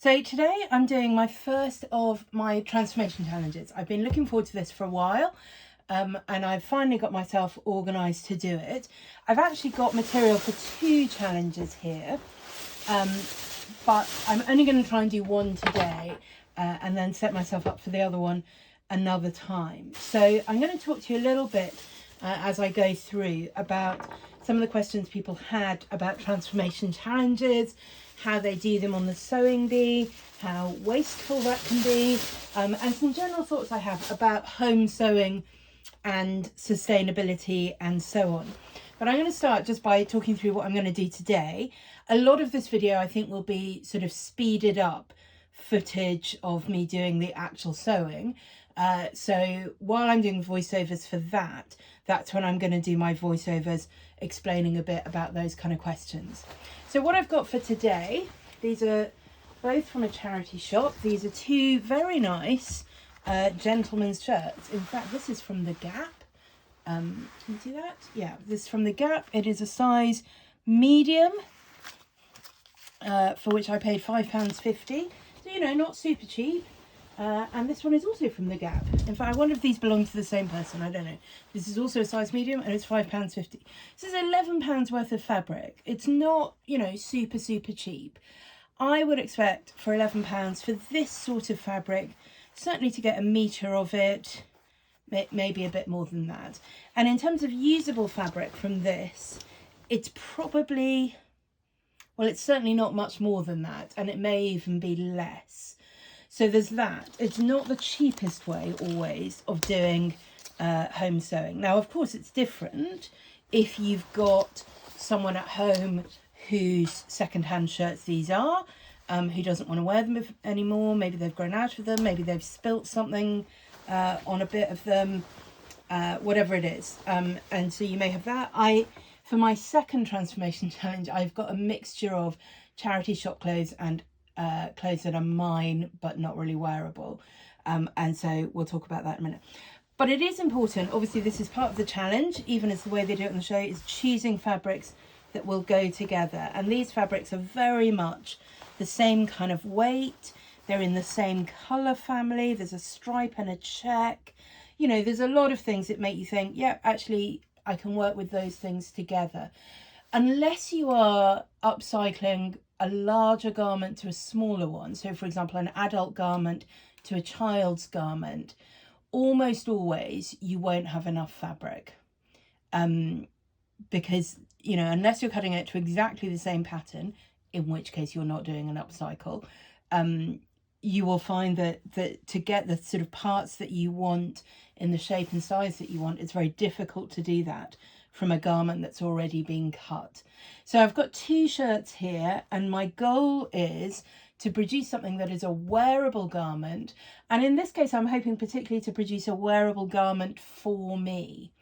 So today I'm doing my first of my transformation challenges. I've been looking forward to this for a while and I've finally got myself organised to do it. I've actually got material for 2 challenges here, but I'm only going to try and do one today and then set myself up for the other one another time. So I'm going to talk to you a little bit as I go through about some of the questions people had about transformation challenges, how they do them on the sewing bee, how wasteful that can be, and some general thoughts I have about home sewing and sustainability and so on. But I'm going to start just by talking through what I'm going to do today. A lot of this video I think will be sort of speeded up footage of me doing the actual sewing. So while I'm doing voiceovers for that, that's when I'm going to do my voiceovers explaining a bit about those kind of questions. So what I've got for today, these are both from a charity shop. These are 2 very nice gentlemen's shirts. In fact, this is from the Gap. Can you see that? Yeah, this is from the Gap. It is a size medium, for which I paid £5.50. So, you know, not super cheap. And this one is also from the Gap. In fact, I wonder if these belong to the same person. I don't know. This is also a size medium and it's £5.50. This is £11 worth of fabric. It's not, you know, super cheap. I would expect for £11 for this sort of fabric, certainly to get a metre of it, maybe a bit more than that. And in terms of usable fabric from this, it's probably, well, it's certainly not much more than that. And it may even be less. So there's that. It's not the cheapest way always of doing home sewing. Now, of course, it's different if you've got someone at home whose second-hand shirts these are, who doesn't want to wear them anymore. Maybe they've grown out of them. Maybe they've spilt something on a bit of them, whatever it is. And so you may have that. For my second transformation challenge, I've got a mixture of charity shop clothes and clothes that are mine but not really wearable, and so we'll talk about that in a minute. But it is important, obviously this is part of the challenge, even as the way they do it on the show, is choosing fabrics that will go together. And these fabrics are very much the same kind of weight, they're in the same colour family, there's a stripe and a check, you know, there's a lot of things that make you think, yeah, actually I can work with those things together. Unless you are upcycling a larger garment to a smaller one, so for example an adult garment to a child's garment, almost always you won't have enough fabric, because, you know, unless you're cutting it to exactly the same pattern, in which case you're not doing an upcycle, you will find that to get the sort of parts that you want in the shape and size that you want, it's very difficult to do that from a garment that's already been cut. So I've got 2 shirts here, and my goal is to produce something that is a wearable garment. And in this case, I'm hoping particularly to produce a wearable garment for me.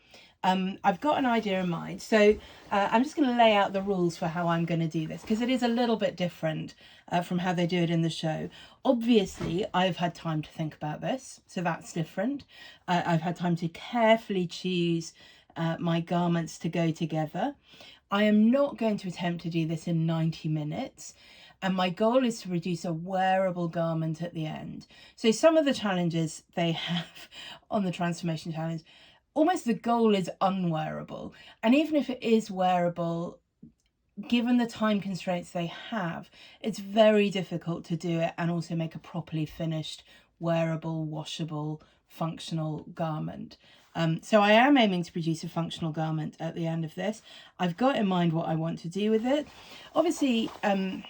I've got an idea in mind. So I'm just going to lay out the rules for how I'm going to do this, because it is a little bit different from how they do it in the show. Obviously, I've had time to think about this, so that's different. I've had time to carefully choose my garments to go together. I am not going to attempt to do this in 90 minutes. And my goal is to produce a wearable garment at the end. So some of the challenges they have on the transformation challenge, almost the goal is unwearable. And even if it is wearable, given the time constraints they have, it's very difficult to do it and also make a properly finished, wearable, washable, functional garment. So I am aiming to produce a functional garment at the end of this. I've got in mind what I want to do with it. Obviously, one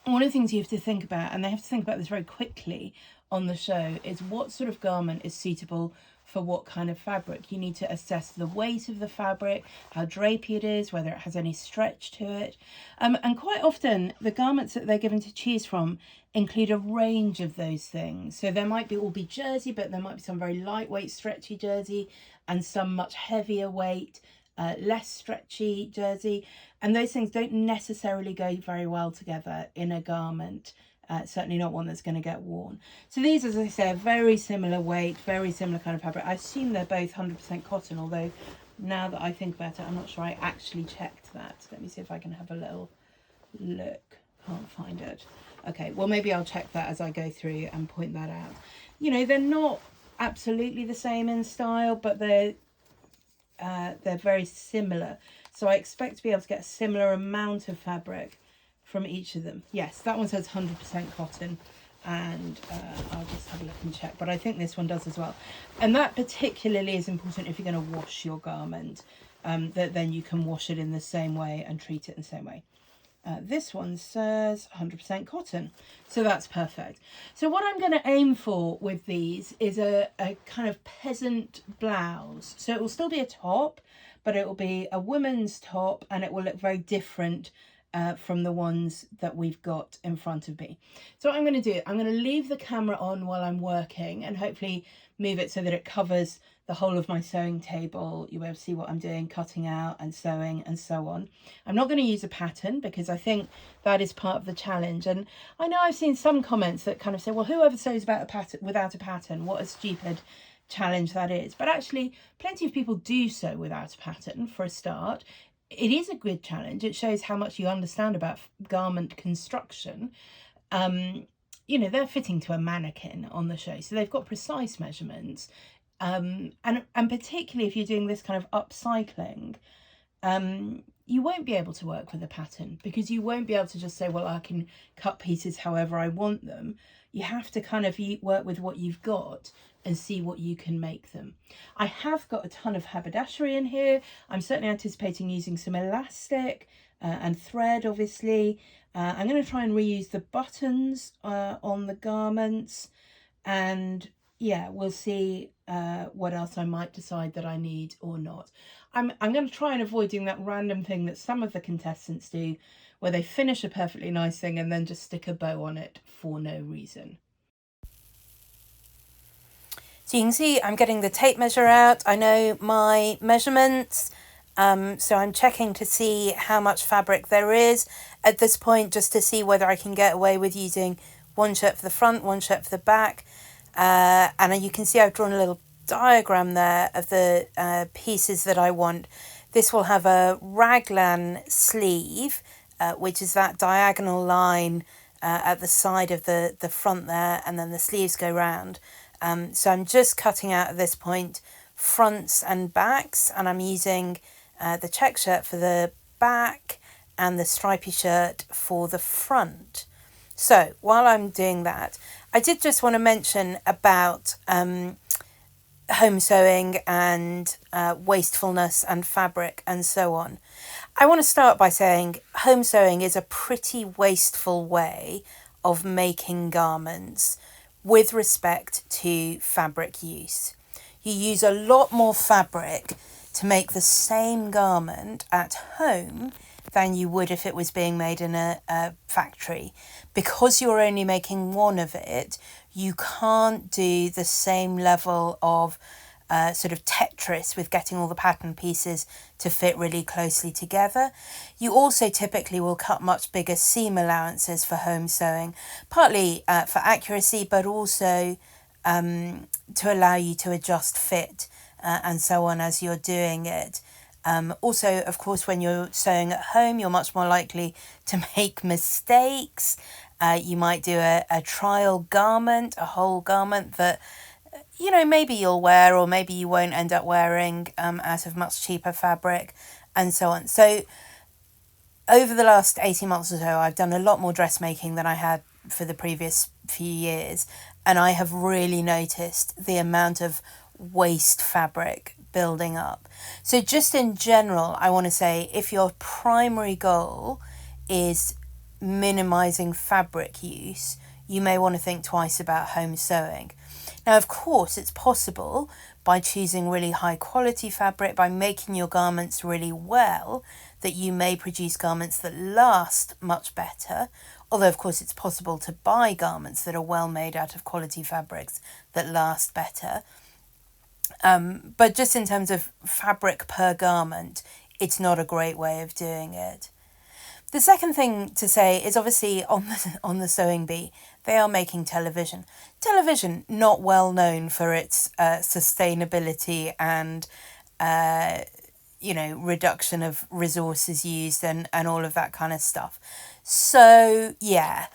of the things you have to think about, and they have to think about this very quickly on the show, is what sort of garment is suitable for what kind of fabric. You need to assess the weight of the fabric, how drapey it is, whether it has any stretch to it. And quite often the garments that they're given to choose from include a range of those things. So there might all be jersey, but there might be some very lightweight stretchy jersey and some much heavier weight, less stretchy jersey. And those things don't necessarily go very well together in a garment. Certainly not one that's going to get worn. So these, as I say, are very similar weight, very similar kind of fabric. I assume they're both 100% cotton, although now that I think about it, I'm not sure I actually checked that. Let me see if I can have a little look. can't find it. Okay, well, maybe I'll check that as I go through and point that out. You know, they're not absolutely the same in style, but they're very similar. So I expect to be able to get a similar amount of fabric from each of them. Yes, that one says 100% cotton, and I'll just have a look and check, but I think this one does as well. And that particularly is important if you're going to wash your garment, that then you can wash it in the same way and treat it in the same way. This one says 100% cotton, so that's perfect. So what I'm going to aim for with these is a kind of peasant blouse. So it will still be a top, but it will be a woman's top, and it will look very different from the ones that we've got in front of me. So what I'm going to do, I'm going to leave the camera on while I'm working and hopefully move it so that it covers the whole of my sewing table. You'll be able to see what I'm doing, cutting out and sewing and so on. I'm not going to use a pattern because I think that is part of the challenge. And I know I've seen some comments that kind of say, well, whoever sews about a pattern without a pattern, what a stupid challenge that is. But actually, plenty of people do sew without a pattern for a start. It is a good challenge. It shows how much you understand about garment construction. You know, they're fitting to a mannequin on the show, so they've got precise measurements. And particularly if you're doing this kind of upcycling, you won't be able to work with a pattern because you won't be able to just say, well, I can cut pieces however I want them. You have to kind of work with what you've got and see what you can make them. I have got a ton of haberdashery in here. I'm certainly anticipating using some elastic and thread, obviously. I'm going to try and reuse the buttons on the garments, and yeah, we'll see what else I might decide that I need or not. I'm going to try and avoid doing that random thing that some of the contestants do, where they finish a perfectly nice thing and then just stick a bow on it for no reason. So you can see I'm getting the tape measure out. I know my measurements, so I'm checking to see how much fabric there is at this point, just to see whether I can get away with using one shirt for the front, one shirt for the back. And you can see I've drawn a little diagram there of the pieces that I want. This will have a raglan sleeve, which is that diagonal line at the side of the front there, and then the sleeves go round. So I'm just cutting out at this point fronts and backs, and I'm using the check shirt for the back and the stripy shirt for the front. So while I'm doing that, I did just want to mention about home sewing and wastefulness and fabric and so on. I want to start by saying home sewing is a pretty wasteful way of making garments with respect to fabric use. You use a lot more fabric to make the same garment at home than you would if it was being made in a factory. Because you're only making one of it, you can't do the same level of sort of Tetris with getting all the pattern pieces to fit really closely together. You also typically will cut much bigger seam allowances for home sewing, partly for accuracy, but also to allow you to adjust fit and so on as you're doing it. Also, of course, when you're sewing at home, you're much more likely to make mistakes. You might do a trial garment, a whole garment that, you know, maybe you'll wear or maybe you won't end up wearing out of much cheaper fabric and so on. So over the last 18 months or so, I've done a lot more dressmaking than I had for the previous few years. And I have really noticed the amount of waste fabric building up. So just in general, I want to say if your primary goal is minimizing fabric use, you may want to think twice about home sewing. Now, of course, it's possible by choosing really high quality fabric, by making your garments really well, that you may produce garments that last much better. Although, of course, it's possible to buy garments that are well made out of quality fabrics that last better. But just in terms of fabric per garment, it's not a great way of doing it. The second thing to say is obviously on the sewing bee, they are making television. Television, not well known for its sustainability and reduction of resources used and all of that kind of stuff. So yeah.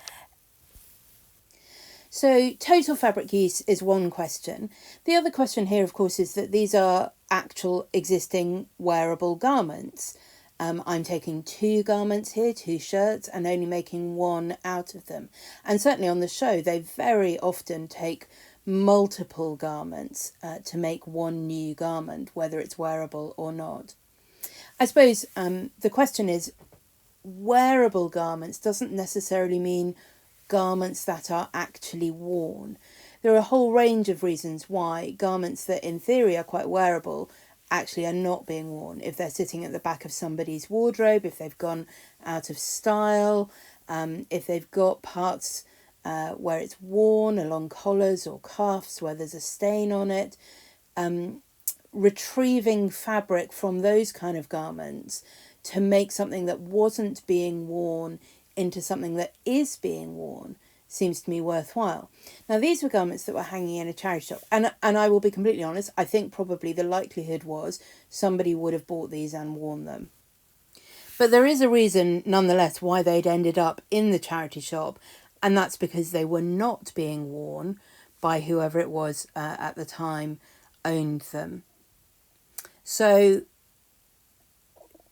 So total fabric use is one question. The other question here, of course, is that these are actual existing wearable garments. I'm taking 2 garments here, 2 shirts, and only making 1 out of them. And certainly on the show, they very often take multiple garments to make 1 new garment, whether it's wearable or not. I suppose the question is, wearable garments doesn't necessarily mean garments that are actually worn. There are a whole range of reasons why garments that in theory are quite wearable actually are not being worn. If they're sitting at the back of somebody's wardrobe, if they've gone out of style, if they've got parts where it's worn along collars or cuffs where there's a stain on it. Retrieving fabric from those kind of garments to make something that wasn't being worn into something that is being worn seems to me worthwhile. Now, these were garments that were hanging in a charity shop, and I will be completely honest, I think probably the likelihood was somebody would have bought these and worn them. But there is a reason nonetheless why they'd ended up in the charity shop, and that's because they were not being worn by whoever it was at the time owned them. So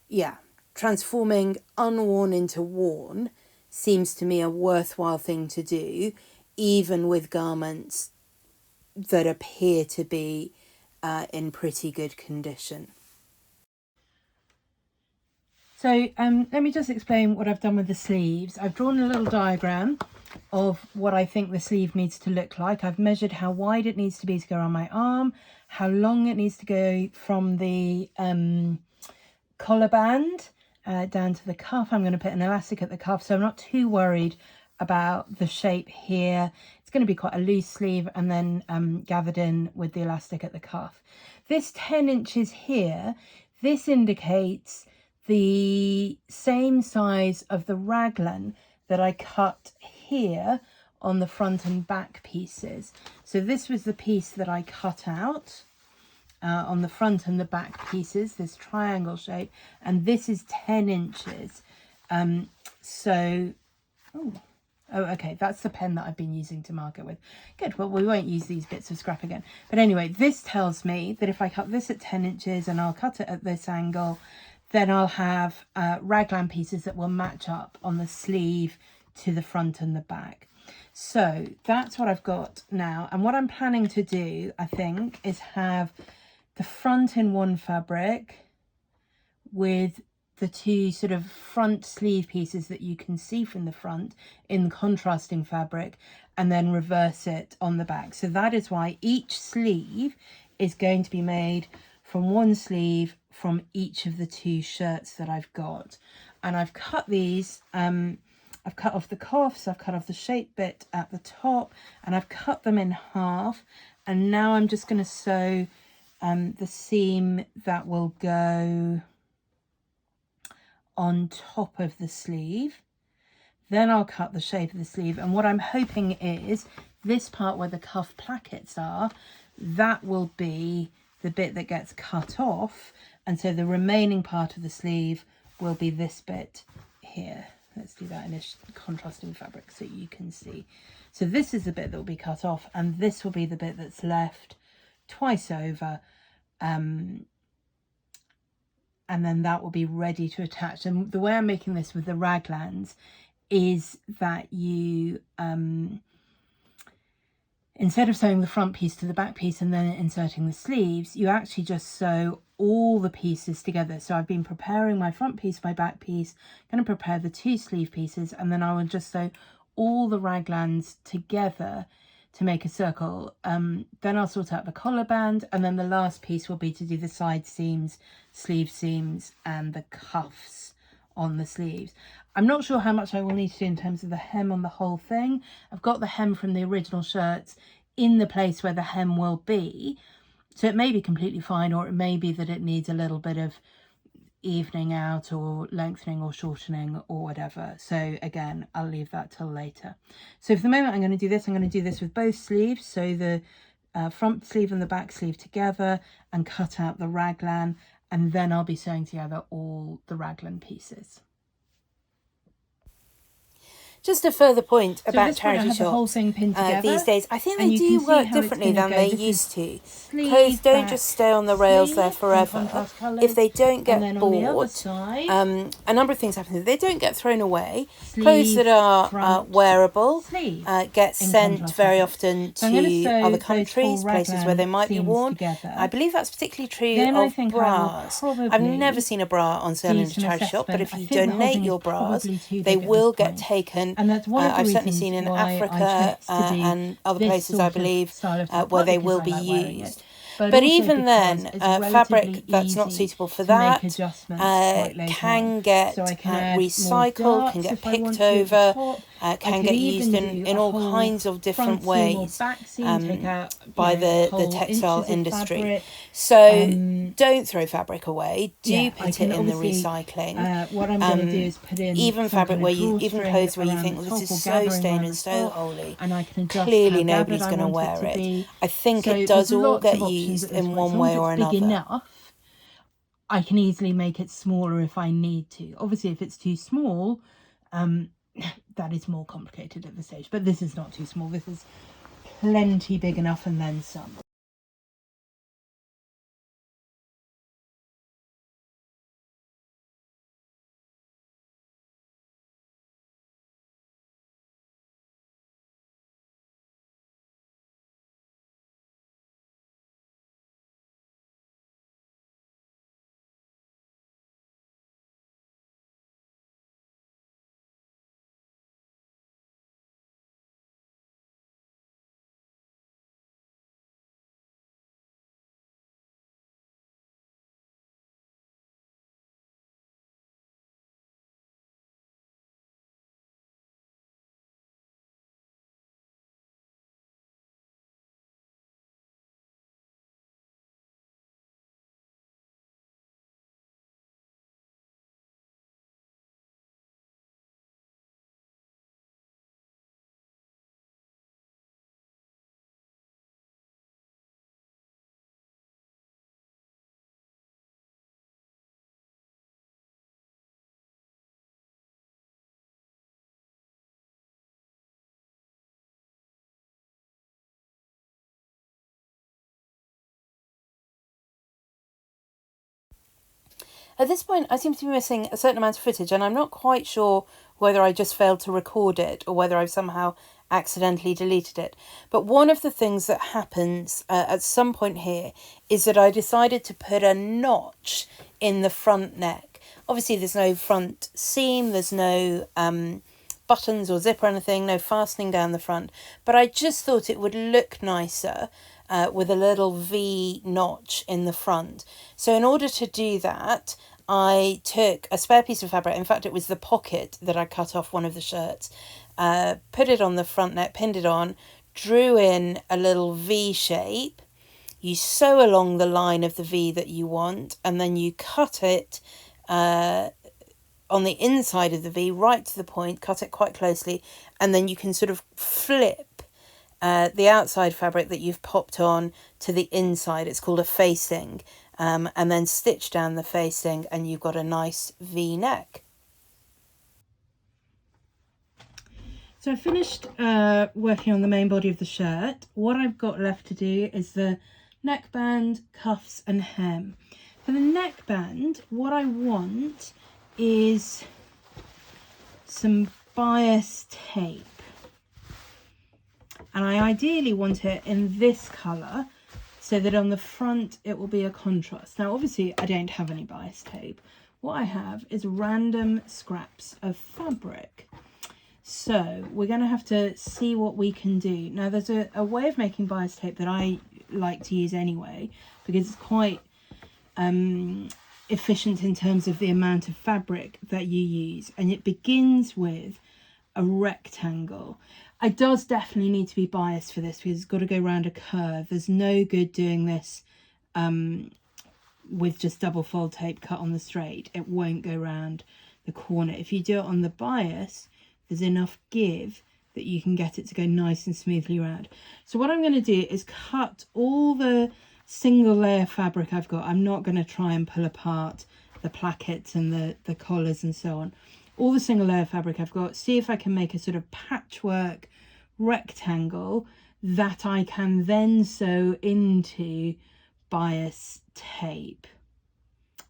yeah, transforming unworn into worn seems to me a worthwhile thing to do, even with garments that appear to be in pretty good condition. So let me just explain what I've done with the sleeves. I've drawn a little diagram of what I think the sleeve needs to look like. I've measured how wide it needs to be to go around my arm, how long it needs to go from the collar band down to the cuff. I'm going to put an elastic at the cuff, so I'm not too worried about the shape here. It's going to be quite a loose sleeve and then gathered in with the elastic at the cuff. This 10 inches here, this indicates the same size of the raglan that I cut here on the front and back pieces. So this was the piece that I cut out on the front and the back pieces, this triangle shape, and this is 10 inches. Okay, that's the pen that I've been using to mark it with. Good, well, we won't use these bits of scrap again. But anyway, this tells me that if I cut this at 10 inches and I'll cut it at this angle, then I'll have raglan pieces that will match up on the sleeve to the front and the back. So that's what I've got now. And what I'm planning to do, I think, is have the front in one fabric with the 2 sort of front sleeve pieces that you can see from the front in contrasting fabric, and then reverse it on the back. So that is why each sleeve is going to be made from one sleeve from each of the 2 shirts that I've got. And I've cut these, I've cut off the cuffs, I've cut off the shape bit at the top, and I've cut them in half. And now I'm just going to sew the seam that will go on top of the sleeve. Then I'll cut the shape of the sleeve, and what I'm hoping is this part where the cuff plackets are, that will be the bit that gets cut off, and so the remaining part of the sleeve will be this bit here. Let's do that in a contrasting fabric so you can see. So this is the bit that will be cut off, and this will be the bit that's left twice over, and then that will be ready to attach. And the way I'm making this with the raglans is that you instead of sewing the front piece to the back piece and then inserting the sleeves, you actually just sew all the pieces together. So I've been preparing my front piece, my back piece, going to prepare the 2 sleeve pieces, and then I will just sew all the raglans together to make a circle. Then I'll sort out the collar band, and then the last piece will be to do the side seams, sleeve seams, and the cuffs on the sleeves. I'm not sure how much I will need to do in terms of the hem on the whole thing. I've got the hem from the original shirts in the place where the hem will be, so it may be completely fine, or it may be that it needs a little bit of evening out or lengthening or shortening or whatever. So again, I'll leave that till later. So for the moment, I'm going to do this. I'm going to do this with both sleeves, so the front sleeve and the back sleeve together, and cut out the raglan, and then I'll be sewing together all the raglan pieces. Just a further point So at about this point I charity have the whole shops thing pinned together. these days. I think and they you do can see work how it's differently gonna than go. they This used is to. sleeve, Clothes don't back, just stay on the rails there sleeve in forever. contrast colours. If they don't And get then on the other bought, side, a number of things happen. They don't get thrown away. sleeve, Clothes that are front, wearable sleeve get in sent contrast very fabric. often So I'm going to to sew other those countries, full places where they raglan might be seams worn. together. I believe that's particularly true Then I of think I will bras. probably I've never seen a bra on sale do in a some charity shop, but assessment. if I you think the whole donate thing is your bras, probably too they big at will this get point. taken. And that's one of the I've certainly reasons seen in why I Africa chose to do and other this places, I sort of believe, style of top, where part they because will I be like wearing used. it. But also even because then, it's fabric relatively that's not easy suitable for to make that adjustments quite later can on. get So I can add more recycled, can darts get if I picked want to at the over, top. I can could get even used do in a all whole kinds of different front seam or ways back seam, take out by the whole textile inches of industry. fabric. So don't throw fabric away. Do Yeah, I put can it in the obviously, recycling. what I'm going to do is put in Even some fabric kind where of you, even drawstring clothes where you around think, the well, this top is or so gathering stained around and the so top, holy. and I can adjust Clearly how gathered nobody's I going to want wear it to it. be. I think So it does there's all lots get of options used at this in point. one As long way as or it's big another. enough, I can easily make it smaller if I need to. Obviously, if it's too small, that is more complicated at this stage. But this is not too small. This is plenty big enough and then some. At this point, I seem to be missing a certain amount of footage, and I'm not quite sure whether I just failed to record it or whether I've somehow accidentally deleted it. But one of the things that happens at some point here is that I decided to put a notch in the front neck. Obviously, there's no front seam, there's no buttons or zip or anything, no fastening down the front, but I just thought it would look nicer with a little V notch in the front. So in order to do that, I took a spare piece of fabric. In fact, it was the pocket that I cut off one of the shirts, put it on the front neck, pinned it on, drew in a little V shape. You sew along the line of the V that you want, and then you cut it on the inside of the V right to the point, cut it quite closely, and then you can sort of flip the outside fabric that you've popped on to the inside. It's called a facing, and then stitch down the facing, and you've got a nice V neck. So I finished working on the main body of the shirt. What I've got left to do is the neckband, cuffs and hem. For the neckband, what I want is some bias tape. And I ideally want it in this colour so that on the front it will be a contrast. Now obviously I don't have any bias tape. What I have is random scraps of fabric. So we're going to have to see what we can do. Now there's a way of making bias tape that I like to use anyway, because it's quite efficient in terms of the amount of fabric that you use, and it begins with a rectangle. It does definitely need to be biased for this because it's got to go around a curve. There's no good doing this with just double fold tape cut on the straight. It won't go round the corner. If you do it on the bias, there's enough give that you can get it to go nice and smoothly round. So what I'm going to do is cut all the single layer fabric I've got. I'm not going to try and pull apart the plackets and the collars and so on. all the single layer fabric I've got, see if I can make a sort of patchwork rectangle that I can then sew into bias tape.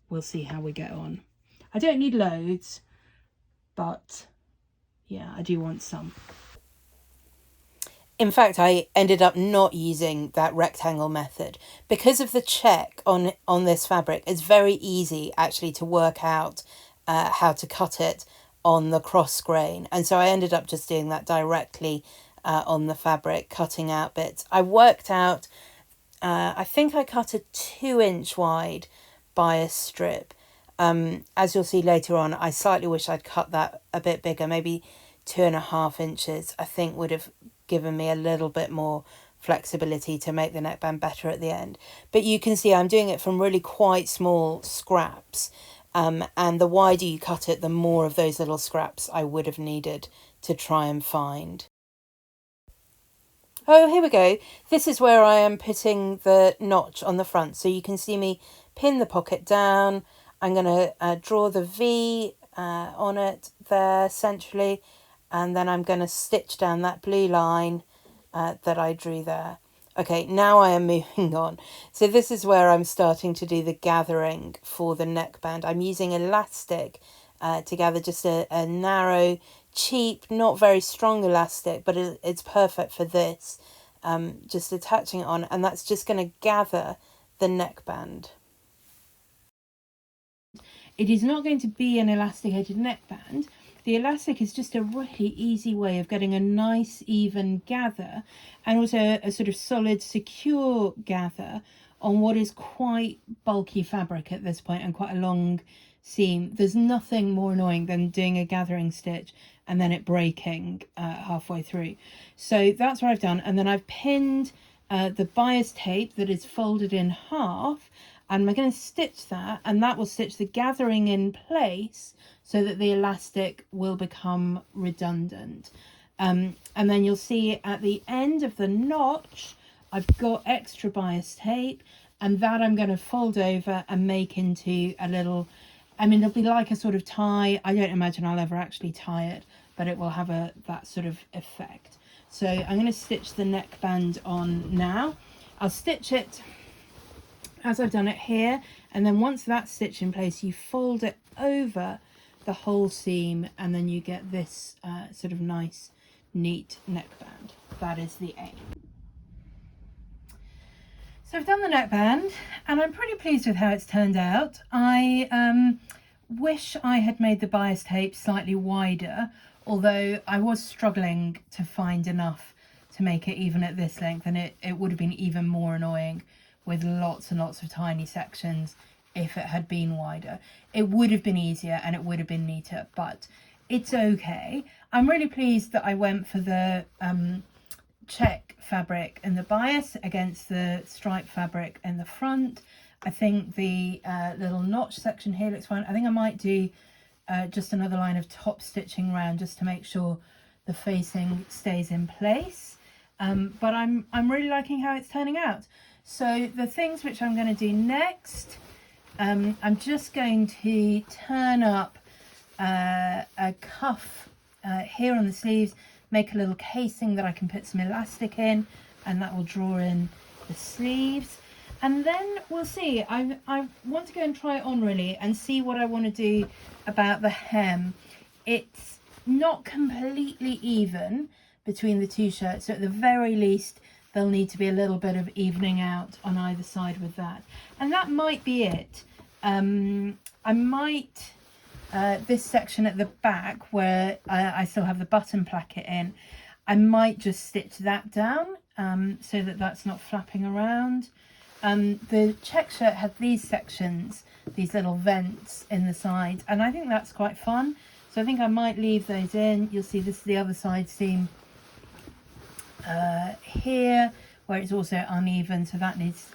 We'll see how we get on. I don't need loads, but yeah, I do want some. In fact, I ended up not using that rectangle method because of the check on this fabric. It's very easy actually to work out how to cut it on the cross grain, and so I ended up just doing that directly on the fabric, cutting out bits. I worked out, I think I cut a 2-inch wide bias strip. As you'll see later on, I slightly wish I'd cut that a bit bigger, maybe 2.5 inches, I think would have given me a little bit more flexibility to make the neckband better at the end. But you can see I'm doing it from really quite small scraps, and the wider you cut it, the more of those little scraps I would have needed to try and find. Oh, here we go. This is where I am putting the notch on the front. So you can see me pin the pocket down. I'm going to draw the V on it there centrally, and then I'm going to stitch down that blue line that I drew there. Okay, now I am moving on. So this is where I'm starting to do the gathering for the neckband. I'm using elastic to gather, just a narrow, cheap, not very strong elastic, but it's perfect for this. Just attaching it on, and that's just going to gather the neckband. It is not going to be an elasticated neckband. The elastic is just a really easy way of getting a nice even gather, and also a sort of solid, secure gather on what is quite bulky fabric at this point and quite a long seam. There's nothing more annoying than doing a gathering stitch and then it breaking halfway through. So that's what I've done, and then I've pinned the bias tape that is folded in half, and I'm going to stitch that, and that will stitch the gathering in place so that the elastic will become redundant. And then you'll see at the end of the notch I've got extra bias tape, and that I'm going to fold over and make into a little, I mean, it'll be like a sort of tie. I don't imagine I'll ever actually tie it, but it will have that sort of effect. So I'm going to stitch the neckband on now. I'll stitch it as I've done it here, and then once that's stitched in place, you fold it over the whole seam, and then you get this sort of nice, neat neckband. That is the aim. So I've done the neckband, and I'm pretty pleased with how it's turned out. I wish I had made the bias tape slightly wider, although I was struggling to find enough to make it even at this length, and it would have been even more annoying with lots and lots of tiny sections if it had been wider. It would have been easier and it would have been neater, but it's okay. I'm really pleased that I went for the check fabric in the bias against the stripe fabric in the front. I think the little notch section here looks fine. I think I might do just another line of top stitching around just to make sure the facing stays in place. But I'm really liking how it's turning out. So the things which I'm going to do next, I'm just going to turn up a cuff here on the sleeves, make a little casing that I can put some elastic in, and that will draw in the sleeves. And then we'll see. I want to go and try it on really and see what I want to do about the hem. It's not completely even between the two shirts, so at the very least there'll need to be a little bit of evening out on either side with that, and that might be it. I might this section at the back where I still have the button placket in, I might just stitch that down so that that's not flapping around. The check shirt had these sections, these little vents in the side, and I think that's quite fun, so I think I might leave those in. You'll see this is the other side seam here where it's also uneven, so that needs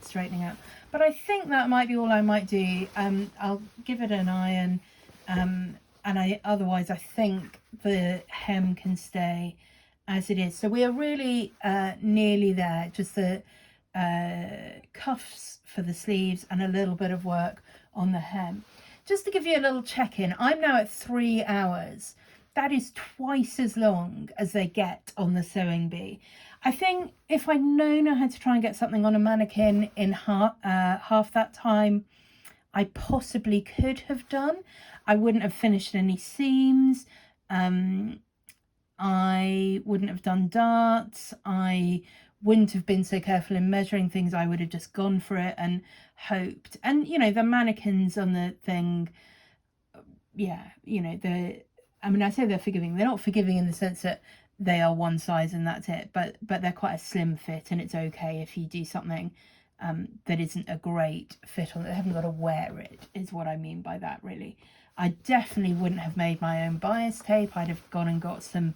straightening out, but I think that might be all I might do. I'll give it an iron, and otherwise I think the hem can stay as it is. So we are really nearly there, just the cuffs for the sleeves and a little bit of work on the hem. just to give you a little check-in, I'm now at 3 hours. That is twice as long as they get on the sewing bee. I think if I'd known I had to try and get something on a mannequin in half that time, I possibly could have done. I wouldn't have finished any seams. I wouldn't have done darts. I wouldn't have been so careful in measuring things. I would have just gone for it and hoped. And, you know, the mannequins on the thing, yeah, you know, I mean, I say they're forgiving. They're not forgiving in the sense that they are one size and that's it, but they're quite a slim fit, and it's okay if you do something that isn't a great fit on it. They haven't got to wear it, is what I mean by that, really. I definitely wouldn't have made my own bias tape. I'd have gone and got some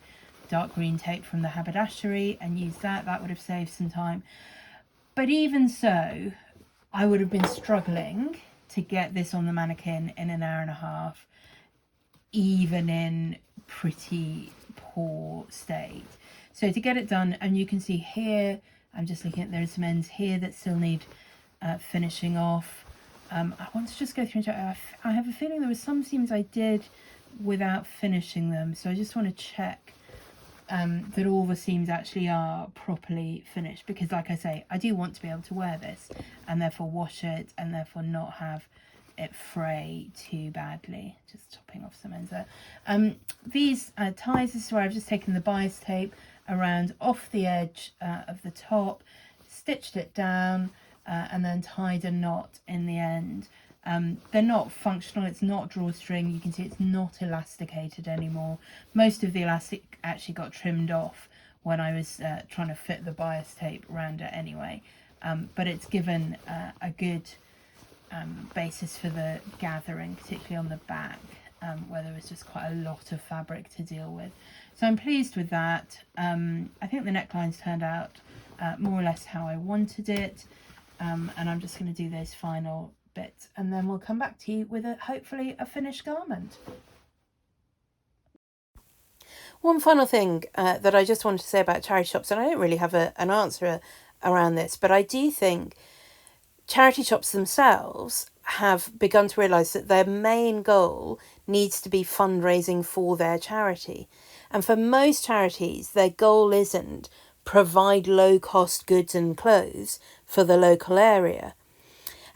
dark green tape from the haberdashery and used that. That would have saved some time. But even so, I would have been struggling to get this on the mannequin in an hour and a half, even in pretty poor state. So to get it done, and you can see here, I'm just looking at, there's some ends here that still need finishing off. I want to just go through and check. I have a feeling there were some seams I did without finishing them, so I just want to check that all the seams actually are properly finished, because like I say, I do want to be able to wear this and therefore wash it and therefore not have it fray too badly. Just topping off some ends there. These ties, this is where I've just taken the bias tape around off the edge of the top, stitched it down, and then tied a knot in the end. They're not functional, it's not drawstring. You can see it's not elasticated anymore. Most of the elastic actually got trimmed off when I was trying to fit the bias tape around it anyway. But it's given a good basis for the gathering, particularly on the back, where there was just quite a lot of fabric to deal with. So I'm pleased with that. I think the necklines turned out more or less how I wanted it. And I'm just going to do those final bits, and then we'll come back to you with hopefully a finished garment. One final thing that I just wanted to say about charity shops, and I don't really have an answer around this, but I do think charity shops themselves have begun to realise that their main goal needs to be fundraising for their charity. And for most charities, their goal isn't provide low-cost goods and clothes for the local area.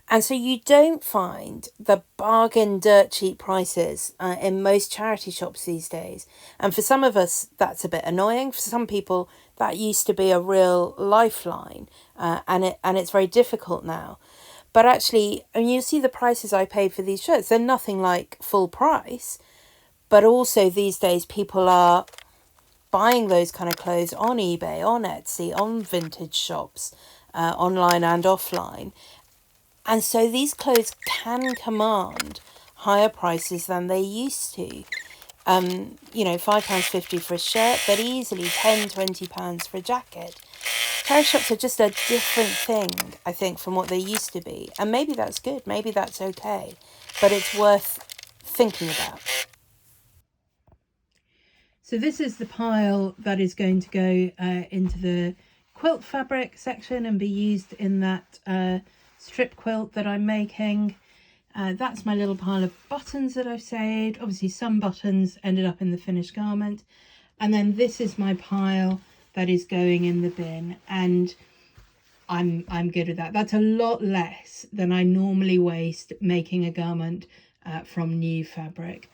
And so you don't find the bargain dirt cheap prices in most charity shops these days. And for some of us, that's a bit annoying. For some people, that used to be a real lifeline, and it's very difficult now. But actually, I mean, you see the prices I paid for these shirts. They're nothing like full price. But also these days, people are buying those kind of clothes on eBay, on Etsy, on vintage shops, online and offline. And so these clothes can command higher prices than they used to. You know, £5.50 for a shirt, but easily £10-20 for a jacket. Charity shops are just a different thing, I think, from what they used to be. And maybe that's good, maybe that's okay, but it's worth thinking about. So this is the pile that is going to go into the quilt fabric section and be used in that strip quilt that I'm making. That's my little pile of buttons that I've saved. Obviously some buttons ended up in the finished garment. And then this is my pile that is going in the bin, and I'm good with that. That's a lot less than I normally waste making a garment from new fabric.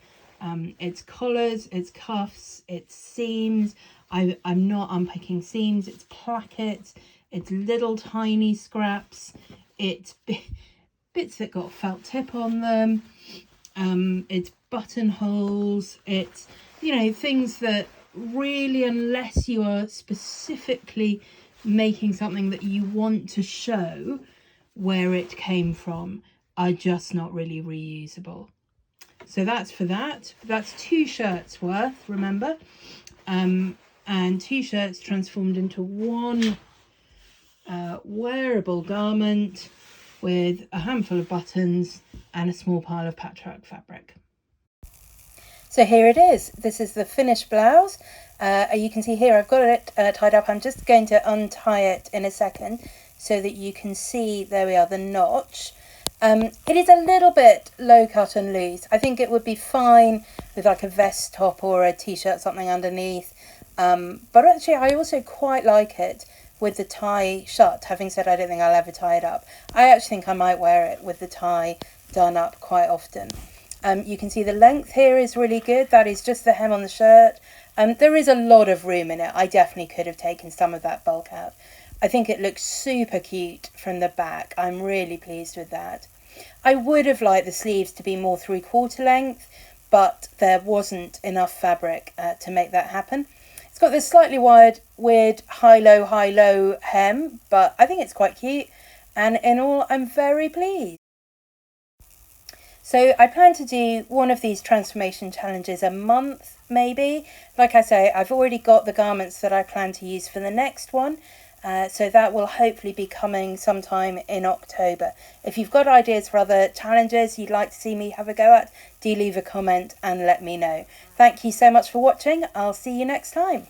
It's collars, it's cuffs, it's seams. I'm not unpicking seams. It's plackets, it's little tiny scraps, it's bits that got felt tip on them, it's buttonholes, it's, you know, things that really, unless you are specifically making something that you want to show where it came from, are just not really reusable. So that's for that. That's 2 shirts worth, remember, and 2 shirts transformed into one wearable garment with a handful of buttons and a small pile of patchwork fabric. So here it is. This is the finished blouse. You can see here I've got it tied up. I'm just going to untie it in a second so that you can see, there we are, the notch. It is a little bit low cut and loose. I think it would be fine with like a vest top or a t-shirt, something underneath. But actually I also quite like it with the tie shut. Having said I don't think I'll ever tie it up. I actually think I might wear it with the tie done up quite often. You can see the length here is really good. That is just the hem on the shirt. There is a lot of room in it. I definitely could have taken some of that bulk out. I think it looks super cute from the back. I'm really pleased with that. I would have liked the sleeves to be more 3/4 length, but there wasn't enough fabric to make that happen. It's got this slightly weird high-low hem, but I think it's quite cute. And in all, I'm very pleased. So I plan to do one of these transformation challenges a month, maybe. Like I say, I've already got the garments that I plan to use for the next one. So that will hopefully be coming sometime in October. If you've got ideas for other challenges you'd like to see me have a go at, do leave a comment and let me know. Thank you so much for watching. I'll see you next time.